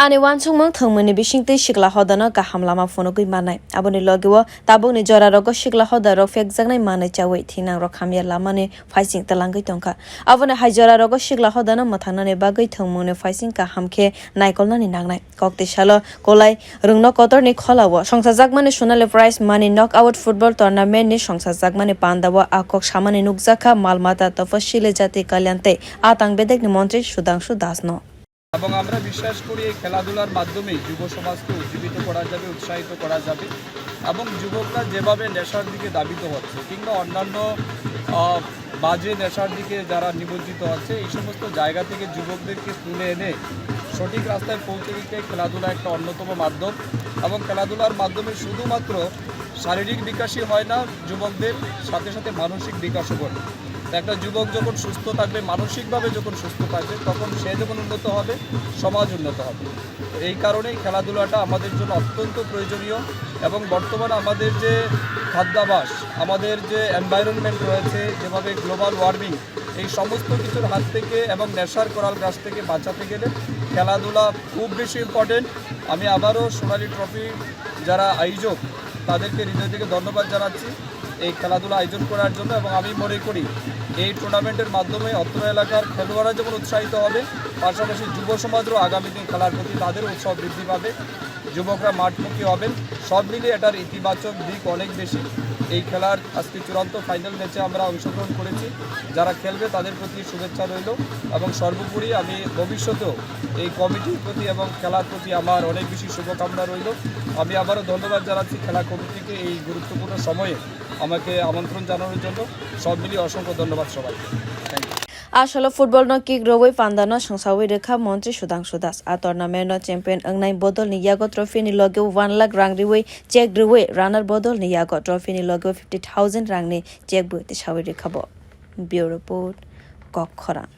Ani wan sungmang thangmani bisingte shikla hodana kaham lama phono gui manai aboni logewo taboni jora rogo shikla hoda rok fekjaknai manai chawi thinang rok khamya lamani faising talangai tongka aboni haijora rogo shikla hodana mathanani bagui thangmani faising kaham khe naikolnani nangnai Kokti salo kulai rwng kotor ni khola wo songsajak mani Sonali prize money knockout football tournament ni songsajak mani panda wo akok samani nukjak malmata tapashili jati kalyan tang bedek ni montri Sudhangshu no এবং আমরা বিশ্বাস করি এই খেলাধুলার মাধ্যমে যুব সমাজকে উজ্জীবিত করা যাবে, উৎসাহিত করা যাবে এবং যুবকরা যেভাবে নেশার দিকে ধাবিত হচ্ছে কিংবা অন্যান্য বাজে নেশার দিকে যারা নিমজ্জিত হচ্ছে এই সমস্ত জায়গা থেকে যুবকদেরকে তুলে এনে সঠিক রাস্তায় পৌঁছে দিতে খেলাধুলা একটা অন্যতম মাধ্যম এবং খেলাধুলার মাধ্যমে শুধুমাত্র শারীরিক বিকাশই হয় না, যুবকদের সাথে সাথে মানসিক বিকাশও ঘটে। একটা যুবক যখন সুস্থ থাকবে, মানসিকভাবে যখন সুস্থ থাকবে, তখন সে যখন উন্নত হবে, সমাজ উন্নত হবে। এই কারণেই খেলাধুলাটা আমাদের জন্য অত্যন্ত প্রয়োজনীয় এবং বর্তমানে আমাদের যে খাদ্যাভ্যাস, আমাদের যে এনভায়রনমেন্ট রয়েছে, যেভাবে গ্লোবাল ওয়ার্মিং, এই সমস্ত কিছুর হাত থেকে এবং নেশার করাল গাছ থেকে বাঁচাতে গেলে খেলাধুলা খুব বেশি ইম্পর্টেন্ট। আমি আবারও সোনালি ট্রফি যারা আয়োজক তাদেরকে হৃদয় থেকে ধন্যবাদ জানাচ্ছি এই খেলাধুলা আয়োজন করার জন্য এবং আমি মনে করি এই টুর্নামেন্টের মাধ্যমে অত্র এলাকার খেলোয়াড়রা যেমন উৎসাহিত হবে, পাশাপাশি যুব সমাজেরও আগামী দিন খেলার প্রতি তাদের উৎসাহ বৃদ্ধি পাবে, যুবকরা মাঠমুখী হবেন। সব মিলিয়ে এটার ইতিবাচক দিক অনেক বেশি। এই খেলার আজকে চূড়ান্ত ফাইনাল ম্যাচে আমরা অংশগ্রহণ করেছি, যারা খেলবে তাদের প্রতি শুভেচ্ছা রইল এবং সর্বোপরি আমি ভবিষ্যতেও এই কমিটির প্রতি এবং খেলার প্রতি আমার অনেক বেশি শুভকামনা রইল। আমি আবারও ধন্যবাদ জানাচ্ছি খেলা কমিটিকে এই গুরুত্বপূর্ণ সময়ে আমাকে আমন্ত্রণ জানানোর জন্য। সব মিলিয়ে অসংখ্য ধন্যবাদ সবাইকে। Thank you. Asolo football no kick rowai panda no songsai rikha montri Sudhangshu a tournament no champion angnai bodol ni yago trophy ni loge 1 lakh rang riwai check riwai runner bodol ni yago trophy ni loge 50,000 rang ni check bui te sawi rikha bo bureau report Kokti